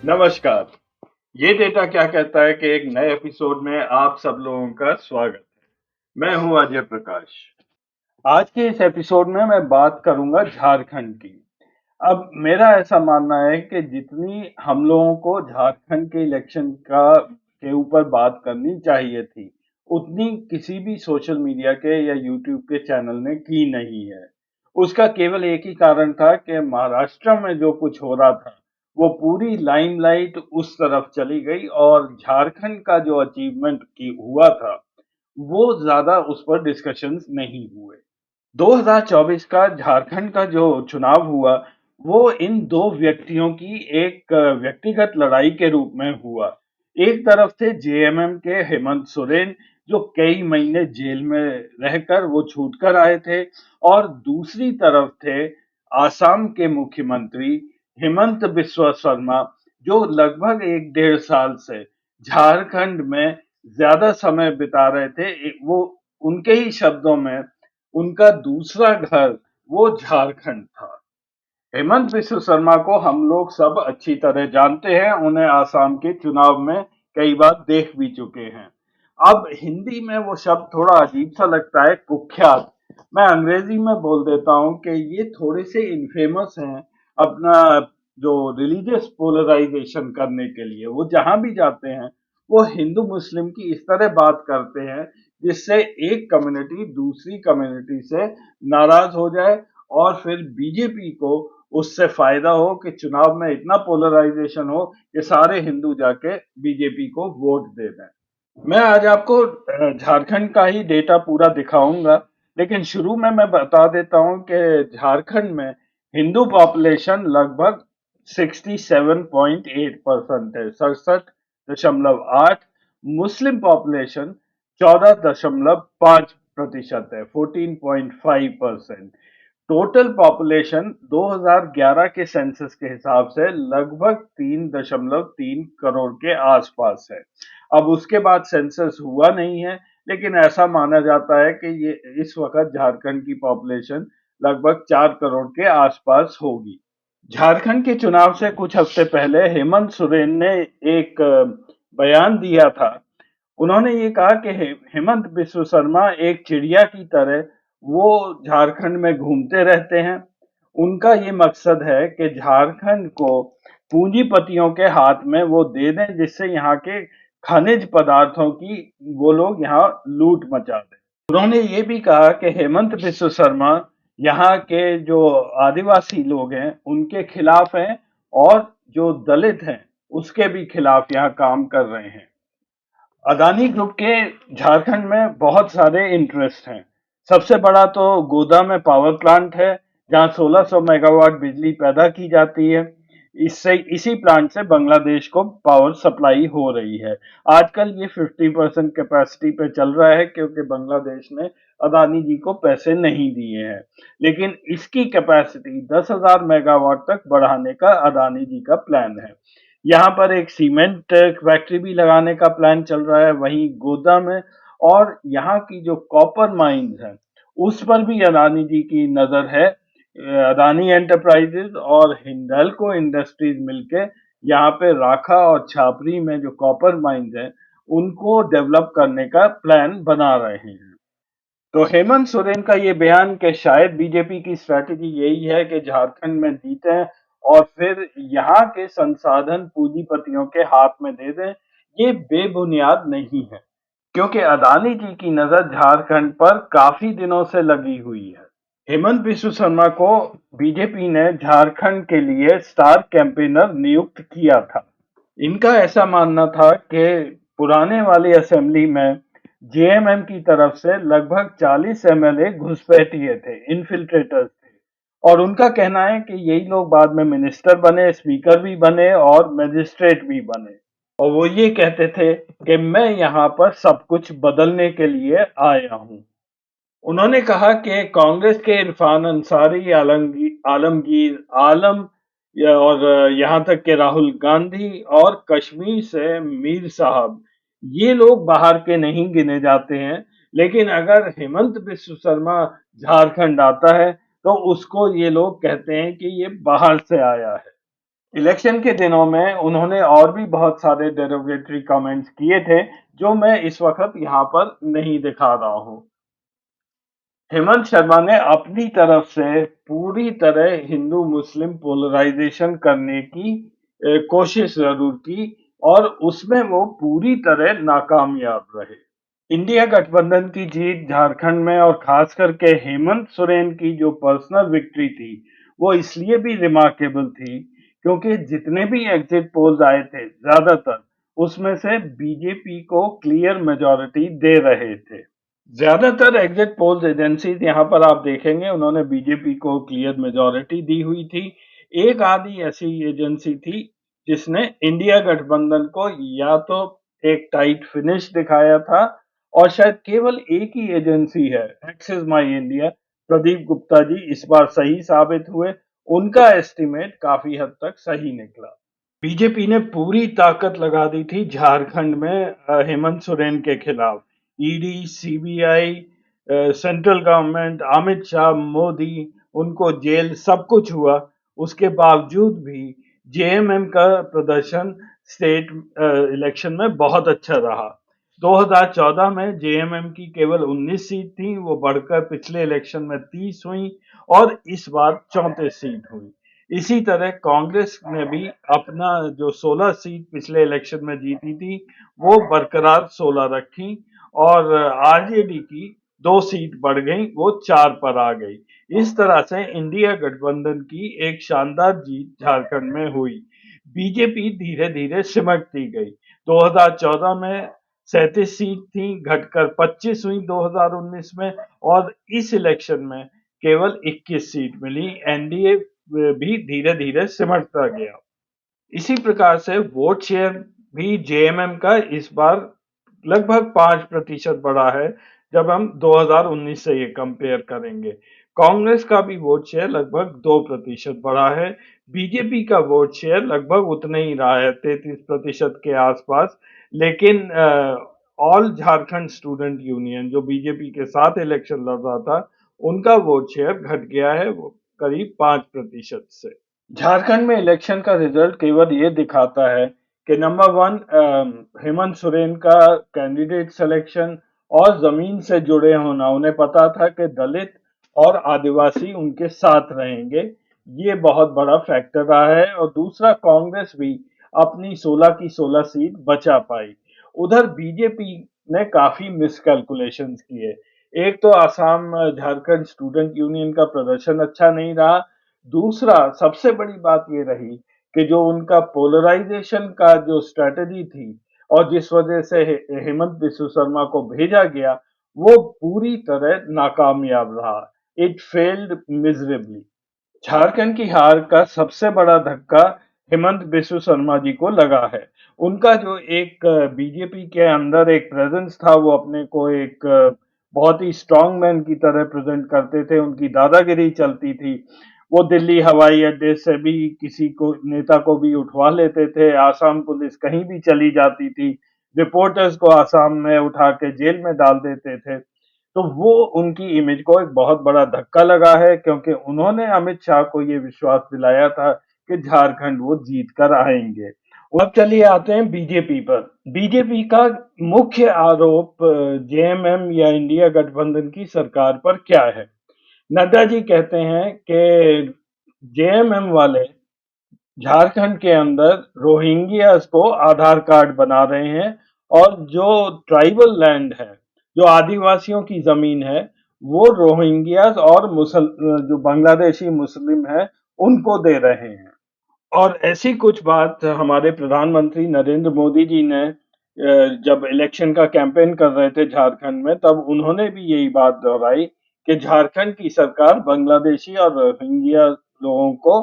नमस्कार। ये डेटा क्या कहता है कि एक नए एपिसोड में आप सब लोगों का स्वागत है। मैं हूं अजय प्रकाश। आज के इस एपिसोड में मैं बात करूंगा झारखंड की। अब मेरा ऐसा मानना है कि जितनी हम लोगों को झारखंड के इलेक्शन का के ऊपर बात करनी चाहिए थी, उतनी किसी भी सोशल मीडिया के या यूट्यूब के चैनल ने की नहीं है। उसका केवल एक ही कारण था कि महाराष्ट्र में जो कुछ हो रहा था, वो पूरी लाइमलाइट उस तरफ चली गई और झारखंड का जो अचीवमेंट की हुआ था, वो ज़्यादा उस पर डिस्कशंस नहीं हुए। 2024 का झारखंड का जो चुनाव हुआ, वो इन दो व्यक्तियों की एक व्यक्तिगत लड़ाई के रूप में हुआ। एक तरफ थे जेएमएम के हेमंत सोरेन, जो कई महीने जेल में रहकर वो छूट कर आए थे, और दूसरी तरफ थे आसाम के मुख्यमंत्री हेमंत बिस्वा शर्मा, जो लगभग एक डेढ़ साल से झारखंड में ज्यादा समय बिता रहे थे। वो उनके ही शब्दों में, उनका दूसरा घर वो झारखंड था। हेमंत बिस्व शर्मा को हम लोग सब अच्छी तरह जानते हैं, उन्हें आसाम के चुनाव में कई बार देख भी चुके हैं। अब हिंदी में वो शब्द थोड़ा अजीब सा लगता है, कुख्यात। मैं अंग्रेजी में बोल देता हूँ कि ये थोड़े से इनफेमस हैं अपना जो रिलीजियस पोलराइजेशन करने के लिए। वो जहां भी जाते हैं, वो हिंदू मुस्लिम की इस तरह बात करते हैं जिससे एक कम्युनिटी दूसरी कम्युनिटी से नाराज हो जाए, और फिर बीजेपी को उससे फायदा हो कि चुनाव में इतना पोलराइजेशन हो कि सारे हिंदू जाके बीजेपी को वोट दे दें। मैं आज आपको झारखंड का ही डेटा पूरा दिखाऊंगा, लेकिन शुरू में मैं बता देता हूं कि झारखंड में हिंदू पॉपुलेशन लगभग 67.8% है, 67.8। मुस्लिम पॉपुलेशन 14.5% है, 14.5%। टोटल पॉपुलेशन 2011 के सेंसस के हिसाब से लगभग 3.3 करोड़ के आसपास है। अब उसके बाद सेंसस हुआ नहीं है, लेकिन ऐसा माना जाता है कि ये इस वक्त झारखंड की पॉपुलेशन लगभग 4 करोड़ के आसपास होगी। झारखंड के चुनाव से कुछ हफ्ते पहले हेमंत सोरेन ने एक बयान दिया था। उन्होंने ये कहा कि हेमंत बिस्व शर्मा एक चिड़िया की तरह वो झारखंड में घूमते रहते हैं। उनका ये मकसद है कि झारखंड को पूंजीपतियों के हाथ में वो दे दें, जिससे यहाँ के खनिज पदार्थों की वो लोग यहाँ लूट मचा दें। उन्होंने ये भी कहा कि हेमंत बिस्व शर्मा यहाँ के जो आदिवासी लोग हैं उनके खिलाफ हैं, और जो दलित हैं उसके भी खिलाफ यहाँ काम कर रहे हैं। अदानी ग्रुप के झारखंड में बहुत सारे इंटरेस्ट हैं। सबसे बड़ा तो गोदा में पावर प्लांट है, जहां 1600 मेगावाट बिजली पैदा की जाती है। इससे इसी प्लांट से बांग्लादेश को पावर सप्लाई हो रही है। आजकल ये 50% कैपेसिटी पे चल रहा है, क्योंकि बांग्लादेश ने अदानी जी को पैसे नहीं दिए हैं। लेकिन इसकी कैपेसिटी 10,000 मेगावाट तक बढ़ाने का अदानी जी का प्लान है। यहाँ पर एक सीमेंट फैक्ट्री भी लगाने का प्लान चल रहा है, वहीं गोदा में। और यहाँ की जो कॉपर माइंस हैं, उस पर भी अदानी जी की नजर है। अदानी एंटरप्राइजेज और हिंडाल्को इंडस्ट्रीज मिलके यहाँ पे राखा और छापरी में जो कॉपर माइंस हैं, उनको डेवलप करने का प्लान बना रहे हैं। तो हेमंत सोरेन का ये बयान कि शायद बीजेपी की स्ट्रैटेजी यही है कि झारखंड में जीतें और फिर यहाँ के संसाधन पूंजीपतियों के हाथ में दे दें, ये बेबुनियाद नहीं है, क्योंकि अदानी जी की नजर झारखंड पर काफी दिनों से लगी हुई है। हेमंत बिस्व शर्मा को बीजेपी ने झारखंड के लिए स्टार कैंपेनर नियुक्त किया था। इनका ऐसा मानना था कि पुराने वाली असेंबली में जेएमएम की तरफ से लगभग 40 एमएलए घुसपैठिए थे, इन्फिल्ट्रेटर्स थे, और उनका कहना है कि यही लोग बाद में मिनिस्टर बने, स्पीकर भी बने और मजिस्ट्रेट भी बने। और वो ये कहते थे कि मैं यहाँ पर सब कुछ बदलने के लिए आया हूँ। उन्होंने कहा कि कांग्रेस के इरफान अंसारी, आलमगीर आलम, और यहाँ तक कि राहुल गांधी और कश्मीर से मीर साहब, ये लोग बाहर के नहीं गिने जाते हैं। लेकिन अगर हेमंत बिस्व शर्मा झारखंड आता है, तो उसको ये लोग कहते हैं कि ये बाहर से आया है। इलेक्शन के दिनों में उन्होंने और भी बहुत सारे डेरोगेटरी कमेंट्स किए थे, जो मैं इस वक़्त यहाँ पर नहीं दिखा रहा हूँ। हेमंत शर्मा ने अपनी तरफ से पूरी तरह हिंदू-मुस्लिम पोलराइज़ेशन करने की कोशिश ज़रूर की और उसमें वो पूरी तरह नाकामयाब रहे। इंडिया गठबंधन की जीत झारखंड में और खास करके हेमंत सोरेन की जो पर्सनल विक्ट्री थी, वो इसलिए भी रिमार्केबल थी क्योंकि जितने भी एग्जिट पोल्स आए थे, ज़्यादातर उसमें से बीजेपी को क्लियर मेजॉरिटी दे रहे थे। ज्यादातर एग्जिट पोल्स एजेंसीज यहाँ पर आप देखेंगे उन्होंने बीजेपी को क्लियर मेजॉरिटी दी हुई थी। एक आधी ऐसी एजेंसी थी जिसने इंडिया गठबंधन को या तो एक टाइट फिनिश दिखाया था और शायद केवल एक ही एजेंसी है Axis My India, Pradeep Gupta ji इस बार सही साबित हुए। उनका एस्टिमेट काफी हद तक सही निकला। बीजेपी ने पूरी ताकत लगा दी थी झारखंड में हेमंत सोरेन के खिलाफ। ED, CBI, central government, Amit Shah, Modi, उनको जेल सब कुछ हुआ। उसके बावजूद भी जेएमएम का प्रदर्शन स्टेट इलेक्शन में बहुत अच्छा रहा। 2014 में जेएमएम की केवल 19 सीट थी, वो बढ़कर पिछले इलेक्शन में 30 हुई और इस बार 34 सीट हुई। इसी तरह कांग्रेस ने भी अपना जो 16 सीट पिछले इलेक्शन में जीती थी, वो बरकरार 16 रखी और आरजेडी की 2 सीट बढ़ गई, वो 4 पर आ गई। इस तरह से इंडिया गठबंधन की एक शानदार जीत झारखंड में हुई। बीजेपी धीरे-धीरे सिमटती गई। 2014 में 37 सीट थी, घटकर 25 हुई 2019 में और इस इलेक्शन में केवल 21 सीट मिली। एनडीए भी धीरे-धीरे सिमटता गया। इसी प्रकार से वोट शेयर भी जेएमएम का इस बार लगभग 5% बढ़ा है जब हम 2019 से ये कंपेयर करेंगे। कांग्रेस का भी वोट शेयर लगभग 2% बढ़ा है। बीजेपी का वोट शेयर लगभग उतना ही रहा है 33% के आसपास। लेकिन ऑल झारखंड स्टूडेंट यूनियन जो बीजेपी के साथ इलेक्शन लड़ रहा था, उनका वोट शेयर घट गया है वो करीब 5% से। झारखंड में इलेक्शन का रिजल्ट केवल ये दिखाता है कि नंबर वन हेमंत सोरेन का कैंडिडेट सिलेक्शन और जमीन से जुड़े होना, उन्हें पता था कि दलित और आदिवासी उनके साथ रहेंगे, ये बहुत बड़ा फैक्टर रहा है। और दूसरा कांग्रेस भी अपनी 16 की 16 सीट बचा पाई। उधर बीजेपी ने काफी मिसकैलकुलेशंस किए। एक तो आसाम झारखंड स्टूडेंट यूनियन का प्रदर्शन अच्छा नहीं रहा। दूसरा सबसे बड़ी बात ये रही कि जो उनका पोलराइजेशन का जो स्ट्रेटजी थी और जिस वजह से हेमंत बिस्व शर्मा को भेजा गया, वो पूरी तरह नाकामयाब रहा। It failed miserably. झारखंड की हार का सबसे बड़ा धक्का हेमंत बिस्व शर्मा जी को लगा है। उनका जो एक बीजेपी के अंदर एक प्रेजेंस था, वो अपने को एक बहुत ही स्ट्रॉन्ग मैन की तरह प्रेजेंट करते थे, उनकी दादागिरी चलती थी। वो दिल्ली हवाई अड्डे से भी किसी को नेता को भी उठवा लेते थे, आसाम पुलिस कहीं भी चली जाती थी, रिपोर्टर्स को आसाम में उठा के जेल में डाल देते थे। तो वो उनकी इमेज को एक बहुत बड़ा धक्का लगा है क्योंकि उन्होंने अमित शाह को ये विश्वास दिलाया था कि झारखंड वो जीत कर आएंगे। अब चलिए आते हैं बीजेपी पर। बीजेपी का मुख्य आरोप जेएमएम या इंडिया गठबंधन की सरकार पर क्या है? नड्डा जी कहते हैं कि जेएमएम वाले झारखंड के अंदर रोहिंग्यास को आधार कार्ड बना रहे हैं और जो ट्राइबल लैंड है, जो आदिवासियों की जमीन है, वो रोहिंग्यास और जो बांग्लादेशी मुस्लिम है, उनको दे रहे हैं। और ऐसी कुछ बात हमारे प्रधानमंत्री नरेंद्र मोदी जी ने जब इलेक्शन का कैंपेन कर रहे थे झारखंड में, तब उन्होंने भी यही बात दोहराई कि झारखंड की सरकार बांग्लादेशी और रोहिंग्या लोगों को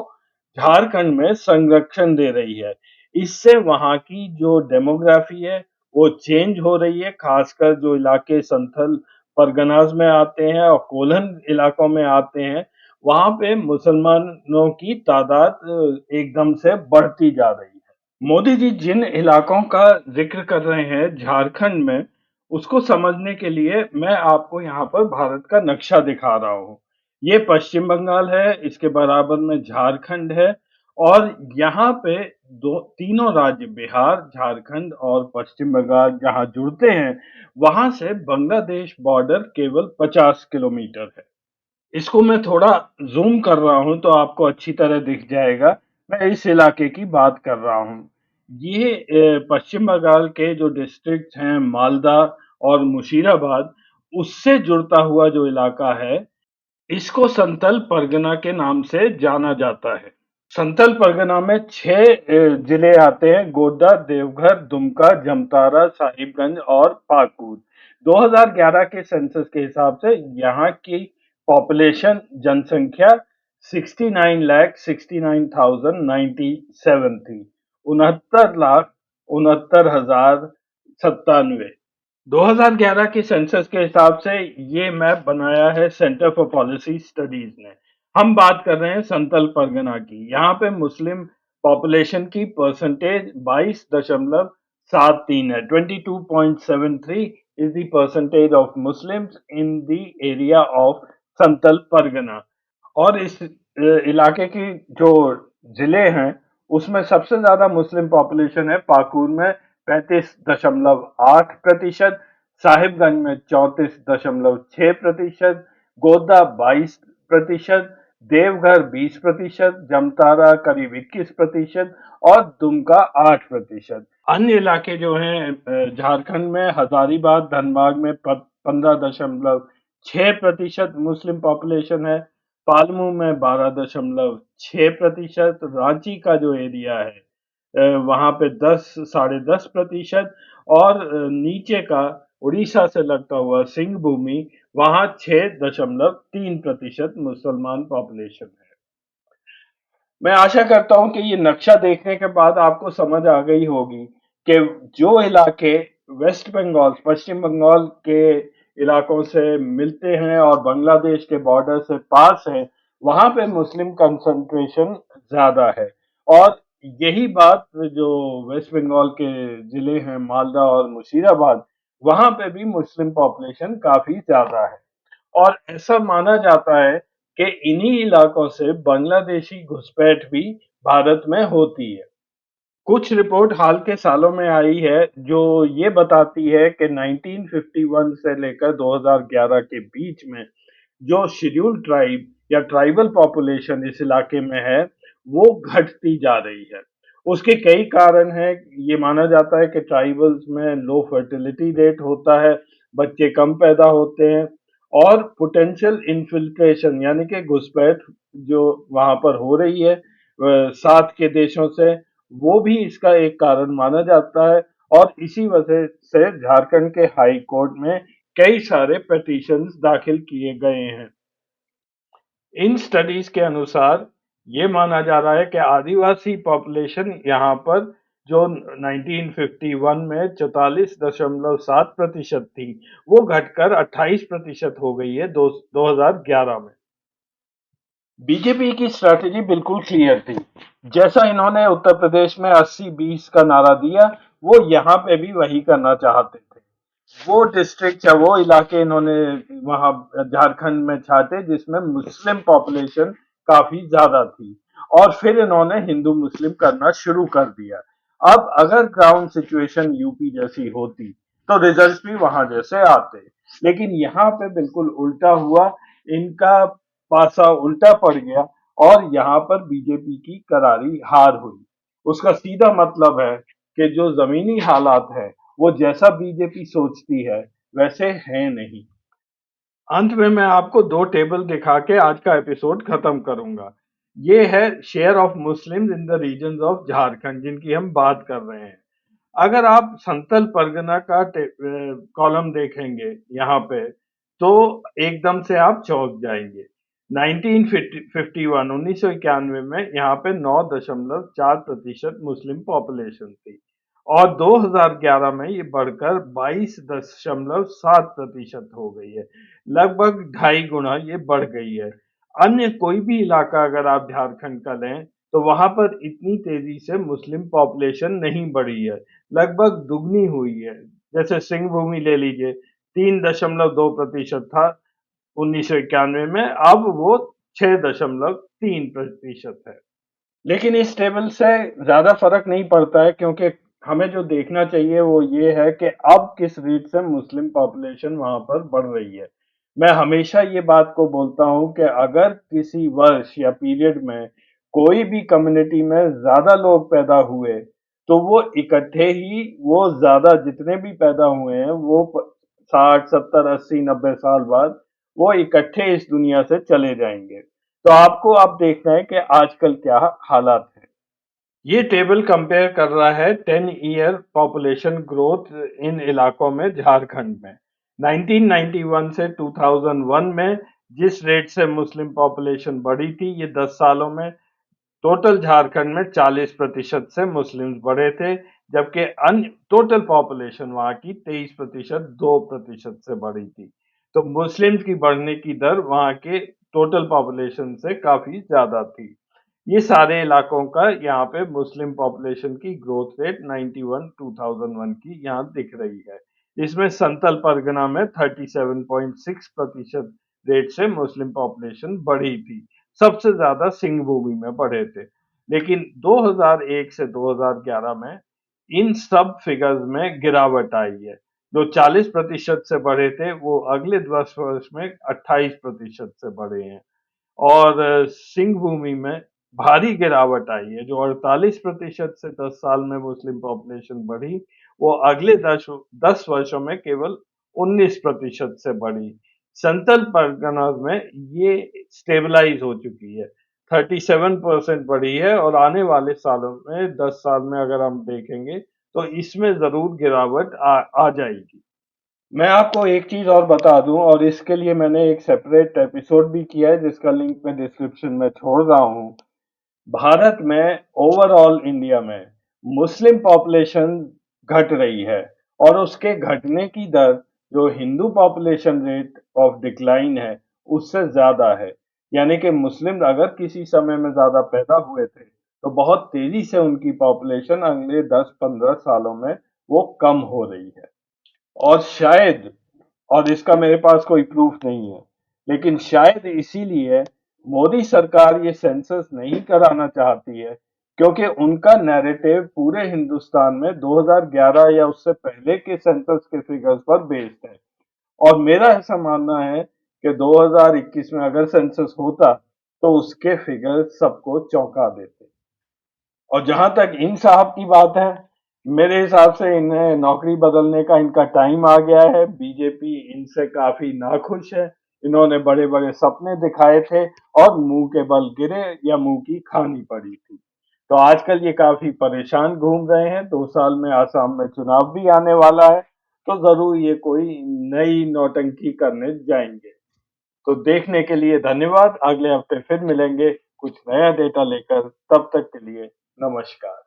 झारखंड में संरक्षण दे रही है। इससे वहां की जो डेमोग्राफी है वो चेंज हो रही है, खासकर जो इलाके संथल परगनाज में आते हैं और कोलन इलाकों में आते हैं, वहां पे मुसलमानों की तादाद एकदम से बढ़ती जा रही है। मोदी जी जिन इलाकों का जिक्र कर रहे हैं झारखंड में, उसको समझने के लिए मैं आपको यहाँ पर भारत का नक्शा दिखा रहा हूँ। ये पश्चिम बंगाल है, इसके बराबर में झारखंड है और यहाँ पे दो तीनों राज्य बिहार, झारखंड और पश्चिम बंगाल जहाँ जुड़ते हैं, वहाँ से बांग्लादेश बॉर्डर केवल 50 किलोमीटर है। इसको मैं थोड़ा ज़ूम कर रहा हूँ तो आपको अच्छी तरह दिख जाएगा। मैं इस इलाके की बात कर रहा हूँ। ये पश्चिम बंगाल के जो डिस्ट्रिक्ट हैं मालदा और मुशीराबाद, उससे जुड़ता हुआ जो इलाका है, इसको संथल परगना के नाम से जाना जाता है। संथल परगना में 6 जिले आते हैं: गोड्डा, देवघर, दुमका, जमतारा, साहिबगंज और पाकुड़। 2011 के सेंसस के हिसाब से यहाँ की पॉपुलेशन जनसंख्या 69,69,097 थी। 69,69,097। 2011 के सेंसस के हिसाब से ये मैप बनाया है सेंटर फॉर पॉलिसी स्टडीज ने। हम बात कर रहे हैं संथल परगना की। यहाँ पे मुस्लिम पॉपुलेशन की परसेंटेज 22.73 है। 22.73 is the percentage of Muslims in the area of Santhal Pargana. और इस इलाके की जो जिले हैं, उसमें सबसे ज्यादा मुस्लिम पॉपुलेशन है पाकुड़ में 35.8%, साहिबगंज में 34.6%, गोड्डा 22%, देवघर 20%, जमतारा करीब 21% और दुमका 8%। अन्य इलाके जो हैं झारखंड में हजारीबाग, धनबाद में 15.6% मुस्लिम पॉपुलेशन है, पालमू में 12.6%, रांची का जो एरिया है वहां पे 10 साढ़े 10% और नीचे का उड़ीसा से लगता हुआ सिंह भूमि, वहां 6.3% मुसलमान पॉपुलेशन है। मैं आशा करता हूं कि ये नक्शा देखने के बाद आपको समझ आ गई होगी कि जो इलाके वेस्ट बंगाल, पश्चिम बंगाल के इलाकों से मिलते हैं और बांग्लादेश के बॉर्डर से पास हैं, वहां पे मुस्लिम कंसंट्रेशन ज्यादा है। और यही बात जो वेस्ट बंगाल के जिले हैं मालदा और मुशीराबाद, वहां पे भी मुस्लिम पॉपुलेशन काफी ज्यादा है। और ऐसा माना जाता है कि इन्हीं इलाकों से बांग्लादेशी घुसपैठ भी भारत में होती है। कुछ रिपोर्ट हाल के सालों में आई है जो ये बताती है कि 1951 से लेकर 2011 के बीच में जो शेड्यूल्ड ट्राइब या ट्राइबल पॉपुलेशन इस इलाके में है, वो घटती जा रही है। उसके कई कारण हैं। ये माना जाता है कि ट्राइबल्स में लो फर्टिलिटी रेट होता है, बच्चे कम पैदा होते हैं और पोटेंशियल इन्फिल्ट्रेशन यानी कि घुसपैठ जो वहां पर हो रही है साथ के देशों से, वो भी इसका एक कारण माना जाता है। और इसी वजह से झारखंड के हाई कोर्ट में कई सारे पिटीशंस दाखिल किए गए हैं। इन स्टडीज के अनुसार ये माना जा रहा है कि आदिवासी पॉपुलेशन यहाँ पर जो 1951 में 44.7% थी, वो घटकर 28% हो गई है 2011 में। बीजेपी की स्ट्रैटेजी बिल्कुल क्लियर थी। जैसा इन्होंने उत्तर प्रदेश में 80-20 का नारा दिया, वो यहाँ पे भी वही करना चाहते थे। वो डिस्ट्रिक्ट या वो इलाके इन्होंने वहां झारखंड में छाटे जिसमें मुस्लिम पॉपुलेशन काफी ज्यादा थी, और फिर इन्होंने हिंदू मुस्लिम करना शुरू कर दिया। अब अगर ग्राउंड सिचुएशन यूपी जैसी होती तो रिजल्ट भी वहां जैसे आते, लेकिन यहाँ पे बिल्कुल उल्टा हुआ। इनका पासा उल्टा पड़ गया और यहाँ पर बीजेपी की करारी हार हुई। उसका सीधा मतलब है कि जो जमीनी हालात है वो जैसा बीजेपी सोचती है वैसे है नहीं। अंत में मैं आपको दो टेबल दिखा के आज का एपिसोड खत्म करूंगा। ये है share of Muslims in the region of Jharkhand जिनकी हम बात कर रहे हैं। अगर आप संथल परगना का कॉलम देखेंगे यहाँ पे, तो एकदम से आप चौंक जाएंगे। 1951 1991 में यहाँ पे 9.4% मुस्लिम पॉपुलेशन थी और 2011 में ये बढ़कर 22.7% हो गई है। लगभग 2.5 गुना ये बढ़ गई है। अन्य कोई भी इलाका अगर आप झारखंड का लें तो वहां पर इतनी तेजी से मुस्लिम पॉपुलेशन नहीं बढ़ी है, लगभग दुगनी हुई है। जैसे सिंह भूमि ले लीजिए, 3.2% था 1991 में, अब वो 6.3% है। लेकिन इस टेबल से ज़्यादा फ़र्क नहीं पड़ता है क्योंकि हमें जो देखना चाहिए वो ये है कि अब किस रेट से मुस्लिम पॉपुलेशन वहाँ पर बढ़ रही है। मैं हमेशा ये बात को बोलता हूँ कि अगर किसी वर्ष या पीरियड में कोई भी कम्युनिटी में ज़्यादा लोग पैदा हुए, तो वो इकट्ठे ही वो ज़्यादा जितने भी पैदा हुए हैं वो 60, 70, 80, 90 साल बाद वो इकट्ठे इस दुनिया से चले जाएंगे। तो आपको अब देखना है कि आजकल क्या हालात हैं। ये टेबल कंपेयर कर रहा है 10 ईयर पॉपुलेशन ग्रोथ इन इलाकों में झारखंड में 1991 से 2001 में जिस रेट से मुस्लिम पॉपुलेशन बढ़ी थी ये 10 सालों में टोटल झारखंड में 40% से मुस्लिम्स बढ़े थे, जबकि अन्य टोटल पॉपुलेशन वहाँ की 23% 2% से बढ़ी थी। तो मुस्लिम्स की बढ़ने की दर वहाँ के टोटल पॉपुलेशन से काफी ज्यादा थी। ये सारे इलाकों का यहाँ पे मुस्लिम पॉपुलेशन की ग्रोथ रेट 91 2001 की यहाँ दिख रही है। इसमें संतल परगना में 37.6% रेट से मुस्लिम पॉपुलेशन बढ़ी थी। सबसे ज्यादा सिंहभूमि में बढ़े थे। लेकिन 2001 से 2011 में इन सब फिगर्स में गिरावट आई है। जो 40% से बढ़े थे वो अगले 10 वर्ष में 28% से बढ़े हैं। और सिंह भूमि में भारी गिरावट आई है। जो 48% से 10 साल में मुस्लिम पॉपुलेशन बढ़ी, वो अगले 10 वर्षों में केवल 19% से बढ़ी। संतल परगनाज में ये स्टेबलाइज हो चुकी है, 37% बढ़ी है और आने वाले सालों में 10 साल में अगर हम देखेंगे तो इसमें जरूर गिरावट आ जाएगी। मैं आपको एक चीज़ और बता दूं और इसके लिए मैंने एक सेपरेट एपिसोड भी किया है जिसका लिंक मैं डिस्क्रिप्शन में छोड़ रहा हूं। भारत में ओवरऑल इंडिया में मुस्लिम पॉपुलेशन घट रही है और उसके घटने की दर जो Hindu population rate of decline है उससे ज्यादा है। यानी कि मुस्लिम अगर किसी समय में ज्यादा पैदा हुए थे तो बहुत तेजी से उनकी पॉपुलेशन अगले 10-15 सालों में वो कम हो रही है। और शायद, और इसका मेरे पास कोई प्रूफ नहीं है, लेकिन शायद इसीलिए मोदी सरकार ये सेंसस नहीं कराना चाहती है क्योंकि उनका नैरेटिव पूरे हिंदुस्तान में 2011 या उससे पहले के सेंसस के फिगर्स पर बेस्ड है। और मेरा ऐसा मानना है कि 2021 में अगर सेंसस होता तो उसके फिगर्स सबको चौंका देते। और जहां तक इन साहब की बात है, मेरे हिसाब से इन्हें नौकरी बदलने का इनका टाइम आ गया है। बीजेपी इनसे काफी नाखुश है। इन्होंने बड़े बड़े सपने दिखाए थे और मुंह के बल गिरे या मुंह की खानी पड़ी थी। तो आजकल ये काफी परेशान घूम रहे हैं। 2 साल में आसाम में चुनाव भी आने वाला है, तो जरूर ये कोई नई नौटंकी करने जाएंगे। तो देखने के लिए धन्यवाद। अगले हफ्ते फिर मिलेंगे कुछ नया डेटा लेकर। तब तक के लिए नमस्कार।